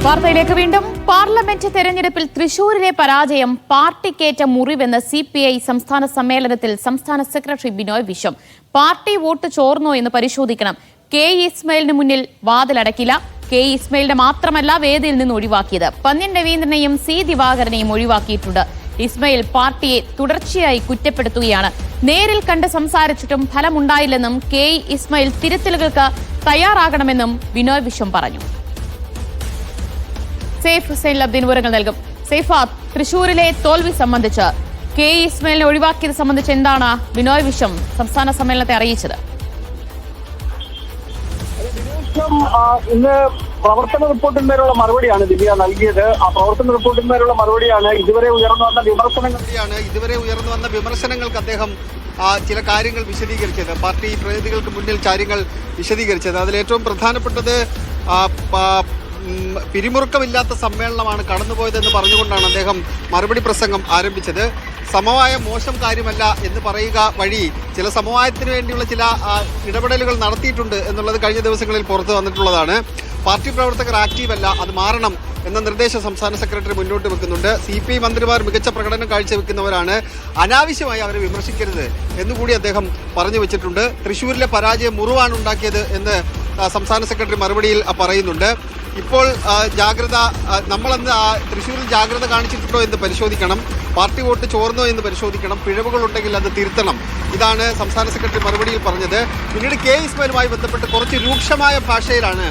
വാർത്തയിലേക്ക് വീണ്ടും. പാർലമെന്റ് തെരഞ്ഞെടുപ്പിൽ തൃശൂരിലെ പരാജയം പാർട്ടിക്കേറ്റ മുറിവെന്ന് CPI സംസ്ഥാന സമ്മേളനത്തിൽ സംസ്ഥാന secretary Binoy Viswam. Party vote ചോർന്നോ എന്ന് പരിശോധിക്കണം. K. ഇസ്മായിലിന് മുന്നിൽ വാതിലടക്കില്ല. K. ഇസ്മായിലിനെ മാത്രമല്ല വേദിയിൽ നിന്ന് ഒഴിവാക്കിയത്. പന്ന്യൻ രവീന്ദ്രനെയും C. ദിവാകരനെയും ഒഴിവാക്കിയിട്ടുണ്ട്. ഇസ്മായിൽ പാർട്ടിയെ തുടർച്ചയായി കുറ്റപ്പെടുത്തുകയാണ്. നേരിൽ കണ്ട് സംസാരിച്ചിട്ടും ഫലമുണ്ടായില്ലെന്നും K. ഇസ്മായിൽ തിരുത്തലുകൾക്ക് തയ്യാറാകണമെന്നും ബിനോയ് വിശ്വം പറഞ്ഞു. സേഫ് ഹുസൈൻ ലബ്ദീൻ വിവരങ്ങൾ നൽകും. സേഫ, തൃശൂരിലെ തോൽവി സംബന്ധിച്ച് K. ഇസ്മായിലിനെ ഒഴിവാക്കിയത് സംബന്ധിച്ച് എന്താണ് ബിനോയ് വിശ്വം സംസ്ഥാന സമ്മേളനത്തെ അറിയിച്ചത്? ഇന്ന് പ്രവർത്തന റിപ്പോർട്ടിന്മേലുള്ള മറുപടിയാണ് ദിവ്യ നൽകിയത്. ആ പ്രവർത്തന റിപ്പോർട്ടിന്മേലുള്ള മറുപടിയാണ് ഇതുവരെ ഉയർന്നു വന്ന വിമർശനങ്ങൾക്ക് അദ്ദേഹം ചില കാര്യങ്ങൾ വിശദീകരിച്ചത്, പാർട്ടി പ്രതിനിധികൾക്ക് മുന്നിൽ കാര്യങ്ങൾ വിശദീകരിച്ചത്. അതിലേറ്റവും പ്രധാനപ്പെട്ടത് പിരിമുറുക്കമില്ലാത്ത സമ്മേളനമാണ് കടന്നുപോയതെന്ന് പറഞ്ഞുകൊണ്ടാണ് അദ്ദേഹം മറുപടി പ്രസംഗം ആരംഭിച്ചത്. സമവായം മോശം കാര്യമല്ല എന്ന് പറയുക വഴി ചില സമവായത്തിന് വേണ്ടിയുള്ള ചില ഇടപെടലുകൾ നടത്തിയിട്ടുണ്ട് എന്നുള്ളത് കഴിഞ്ഞ ദിവസങ്ങളിൽ പുറത്തു വന്നിട്ടുള്ളതാണ്. പാർട്ടി പ്രവർത്തകർ ആക്റ്റീവല്ല, അത് മാറണം എന്ന നിർദ്ദേശം സംസ്ഥാന സെക്രട്ടറി മുന്നോട്ട് വെക്കുന്നുണ്ട്. CPI മന്ത്രിമാർ മികച്ച പ്രകടനം കാഴ്ചവെക്കുന്നവരാണ്, അനാവശ്യമായി അവരെ വിമർശിക്കരുത് എന്നുകൂടി അദ്ദേഹം പറഞ്ഞു വെച്ചിട്ടുണ്ട്. തൃശ്ശൂരിലെ പരാജയം മുറിവാണ് ഉണ്ടാക്കിയത് എന്ന് സംസ്ഥാന സെക്രട്ടറി മറുപടിയിൽ പറയുന്നുണ്ട്. ഇപ്പോൾ ജാഗ്രത, നമ്മളന്ന് തൃശ്ശൂരിൽ ജാഗ്രത കാണിച്ചിട്ടുണ്ടോ എന്ന് പരിശോധിക്കണം, പാർട്ടി വോട്ട് ചോർന്നോ എന്ന് പരിശോധിക്കണം, പിഴവുകളുണ്ടെങ്കിൽ അത് തിരുത്തണം. ഇതാണ് സംസ്ഥാന സെക്രട്ടറി മറുപടിയിൽ പറഞ്ഞത്. പിന്നീട് K. ഇസ്മായിലുമായി ബന്ധപ്പെട്ട് കുറച്ച് രൂക്ഷമായ ഭാഷയിലാണ്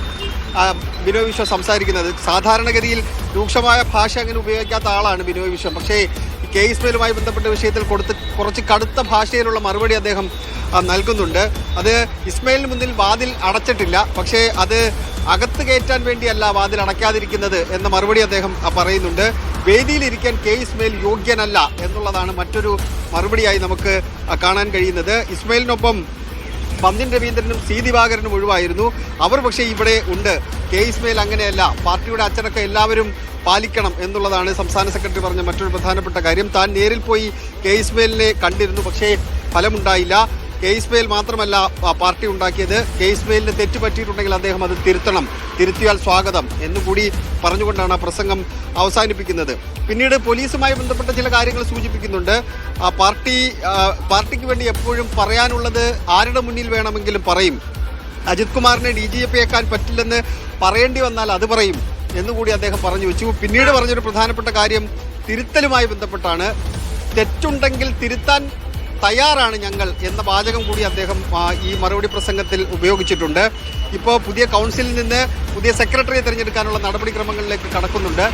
ബിനോയ് വിശ്വം സംസാരിക്കുന്നത്. സാധാരണഗതിയിൽ രൂക്ഷമായ ഭാഷ അങ്ങനെ ഉപയോഗിക്കാത്ത ആളാണ് ബിനോയ് വിശ്വം. പക്ഷേ K. ഇസ്മായിലുമായി ബന്ധപ്പെട്ട വിഷയത്തിൽ കുറച്ച് കടുത്ത ഭാഷയിലുള്ള മറുപടി അദ്ദേഹം നൽകുന്നുണ്ട്. അത് ഇസ്മായിലിന് മുന്നിൽ വാതിൽ അടച്ചിട്ടില്ല, പക്ഷേ അത് അകത്ത് കയറ്റാൻ വേണ്ടിയല്ല വാതിൽ അടയ്ക്കാതിരിക്കുന്നത് എന്ന മറുപടി അദ്ദേഹം പറയുന്നുണ്ട്. വേദിയിലിരിക്കാൻ K. ഇസ്മായിൽ യോഗ്യനല്ല എന്നുള്ളതാണ് മറ്റൊരു മറുപടിയായി നമുക്ക് കാണാൻ കഴിയുന്നത്. ഇസ്മായിലിനൊപ്പം പന്ന്യൻ രവീന്ദ്രനും C. ദിവാകരനും ഒഴിവായിരുന്നു. അവർ പക്ഷേ ഇവിടെ ഉണ്ട്. K. ഇസ്മായിൽ അങ്ങനെയല്ല, പാർട്ടിയുടെ അച്ചടക്കം എല്ലാവരും പാലിക്കണം എന്നുള്ളതാണ് സംസ്ഥാന സെക്രട്ടറി പറഞ്ഞ മറ്റൊരു പ്രധാനപ്പെട്ട കാര്യം. താൻ നേരിൽ പോയി K. ഇസ്മായിലിനെ കണ്ടിരുന്നു, പക്ഷേ ഫലമുണ്ടായില്ല. K. ഇസ്മായിൽ മാത്രമല്ല പാർട്ടി ഉണ്ടാക്കിയത്. K. ഇസ്മായിലിന് തെറ്റ് പറ്റിയിട്ടുണ്ടെങ്കിൽ അദ്ദേഹം അത് തിരുത്തണം, തിരുത്തിയാൽ സ്വാഗതം എന്നുകൂടി പറഞ്ഞുകൊണ്ടാണ് ആ പ്രസംഗം അവസാനിപ്പിക്കുന്നത്. പിന്നീട് പോലീസുമായി ബന്ധപ്പെട്ട ചില കാര്യങ്ങൾ സൂചിപ്പിക്കുന്നുണ്ട്. പാർട്ടിക്ക് വേണ്ടി എപ്പോഴും പറയാനുള്ളത് ആരുടെ മുന്നിൽ വേണമെങ്കിലും പറയും. അജിത് കുമാറിനെ DGP ആക്കാൻ പറ്റില്ലെന്ന് പറയേണ്ടി വന്നാൽ അത് പറയും എന്നുകൂടി അദ്ദേഹം പറഞ്ഞു വെച്ചു. പിന്നീട് പറഞ്ഞൊരു പ്രധാനപ്പെട്ട കാര്യം തിരുത്തലുമായി ബന്ധപ്പെട്ടാണ്. തെറ്റുണ്ടെങ്കിൽ തിരുത്താൻ തയ്യാറാണ് ഞങ്ങൾ എന്ന വാചകം കൂടി അദ്ദേഹം ഈ മറുപടി പ്രസംഗത്തിൽ ഉപയോഗിച്ചിട്ടുണ്ട്. ഇപ്പോൾ പുതിയ കൗൺസിലിൽ നിന്ന് പുതിയ സെക്രട്ടറിയെ തിരഞ്ഞെടുക്കാനുള്ള നടപടിക്രമങ്ങളിലേക്ക് കടക്കുന്നുണ്ട്.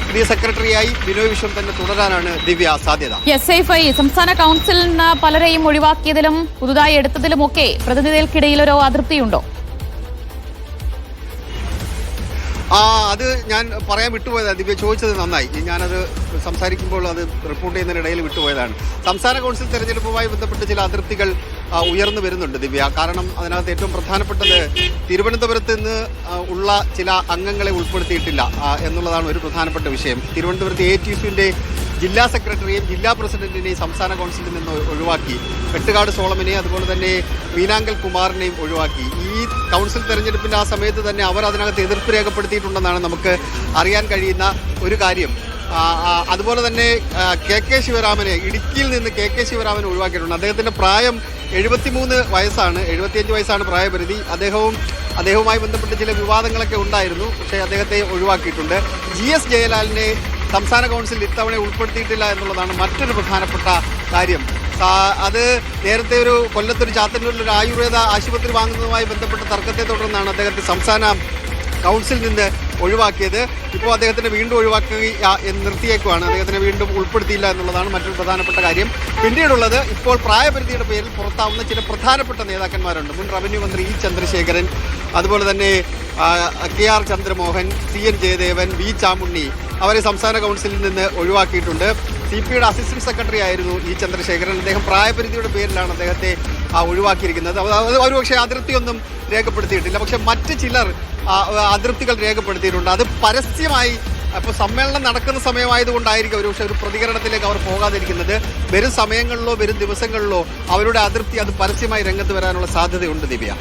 പുതിയ സെക്രട്ടറിയായി ബിനോയ് വിശ്വം തന്നെ തുടരാനാണ് ദിവ്യ സാധ്യത. സംസ്ഥാന കൗൺസിലിൽ നിന്ന് പലരെയും ഒഴിവാക്കിയതിലും പുതുതായി എടുത്തതിലുമൊക്കെ പ്രതിനിധികൾക്കിടയിൽ ഒരു അതൃപ്തിയുണ്ടോ? അത് ഞാൻ പറയാൻ വിട്ടുപോയതാണ്. ദിവ്യ ചോദിച്ചത് നന്നായി. ഞാനത് സംസാരിക്കുമ്പോൾ അത് റിപ്പോർട്ട് ചെയ്യുന്നതിനിടയിൽ വിട്ടുപോയതാണ്. സംസ്ഥാന കൗൺസിൽ തെരഞ്ഞെടുപ്പുമായി ബന്ധപ്പെട്ട് ചില അതൃപ്തികൾ ഉയർന്നു വരുന്നുണ്ട് ദിവ്യ. കാരണം അതിനകത്ത് ഏറ്റവും പ്രധാനപ്പെട്ടത് തിരുവനന്തപുരത്ത് നിന്ന് ഉള്ള ചില അംഗങ്ങളെ ഉൾപ്പെടുത്തിയിട്ടില്ല എന്നുള്ളതാണ് ഒരു പ്രധാനപ്പെട്ട വിഷയം. തിരുവനന്തപുരത്ത് ATUവിൻ്റെ ജില്ലാ സെക്രട്ടറിയെയും ജില്ലാ പ്രസിഡന്റിനെയും സംസ്ഥാന കൗൺസിലിൽ നിന്ന് ഒഴിവാക്കി. വെട്ടുകാട് സോളമനെ അതുപോലെ തന്നെ വീനാങ്കൽ കുമാറിനെയും ഒഴിവാക്കി. ഈ കൗൺസിൽ തെരഞ്ഞെടുപ്പിൻ്റെ ആ സമയത്ത് തന്നെ അവർ അതിനകത്ത് എതിർപ്പ് രേഖപ്പെടുത്തിയിട്ടുണ്ടെന്നാണ് നമുക്ക് അറിയാൻ കഴിയുന്ന ഒരു കാര്യം. അതുപോലെ തന്നെ KK ശിവരാമനെ, ഇടുക്കിയിൽ നിന്ന് KK ശിവരാമനെ ഒഴിവാക്കിയിട്ടുണ്ട്. അദ്ദേഹത്തിൻ്റെ പ്രായം 73 വയസ്സാണ്, 75 വയസ്സാണ് പ്രായപരിധി. അദ്ദേഹവുമായി ബന്ധപ്പെട്ട് ചില വിവാദങ്ങളൊക്കെ ഉണ്ടായിരുന്നു, പക്ഷേ അദ്ദേഹത്തെ ഒഴിവാക്കിയിട്ടുണ്ട്. GS ജയലാലിനെ സംസ്ഥാന കൗൺസിൽ ഇത്തവണ ഉൾപ്പെടുത്തിയിട്ടില്ല എന്നുള്ളതാണ് മറ്റൊരു പ്രധാനപ്പെട്ട കാര്യം. അത് നേരത്തെ കൊല്ലത്തൊരു ചാത്തന്നൂരിലൊരു ആയുർവേദ ആശുപത്രി വാങ്ങുന്നതുമായി ബന്ധപ്പെട്ട തർക്കത്തെ തുടർന്നാണ് അദ്ദേഹത്തെ സംസ്ഥാന കൗൺസിലിൽ നിന്ന് ഒഴിവാക്കിയത്. ഇപ്പോൾ അദ്ദേഹത്തിനെ വീണ്ടും നിർത്തിയേക്കുവാണ്. അദ്ദേഹത്തിനെ വീണ്ടും ഉൾപ്പെടുത്തിയില്ല എന്നുള്ളതാണ് മറ്റൊരു പ്രധാനപ്പെട്ട കാര്യം. പിന്നീടുള്ളത് ഇപ്പോൾ പ്രായപരിധിയുടെ പേരിൽ പുറത്താവുന്ന ചില പ്രധാനപ്പെട്ട നേതാക്കന്മാരുണ്ട്. മുൻ റവന്യൂ മന്ത്രി E. ചന്ദ്രശേഖരൻ, അതുപോലെ തന്നെ KR Chandramohan, CN Jayadevan, V. Chamunni, അവരെ സംസ്ഥാന കൗൺസിലിൽ നിന്ന് ഒഴിവാക്കിയിട്ടുണ്ട്. CPIയുടെ അസിസ്റ്റന്റ് സെക്രട്ടറി ആയിരുന്നു E. ചന്ദ്രശേഖരൻ. അദ്ദേഹം പ്രായപരിധിയുടെ പേരിലാണ് അദ്ദേഹത്തെ ഒഴിവാക്കിയിരിക്കുന്നത്. ഒരുപക്ഷെ അതിർത്തിയൊന്നും രേഖപ്പെടുത്തിയിട്ടില്ല, പക്ഷെ മറ്റ് ചിലർ അതൃപ്തികൾ രേഖപ്പെടുത്തിയിട്ടുണ്ട്. അത് പരസ്യമായി അപ്പോൾ സമ്മേളനം നടക്കുന്ന സമയമായതുകൊണ്ടായിരിക്കും ഒരുപക്ഷെ ഒരു പ്രതികരണത്തിലേക്ക് അവർ പോകാതിരിക്കുന്നത്. വരും സമയങ്ങളിലോ വരും ദിവസങ്ങളിലോ അവരുടെ അതൃപ്തി അത് പരസ്യമായി രംഗത്ത് വരാനുള്ള സാധ്യതയുണ്ട് ദിവ്യ.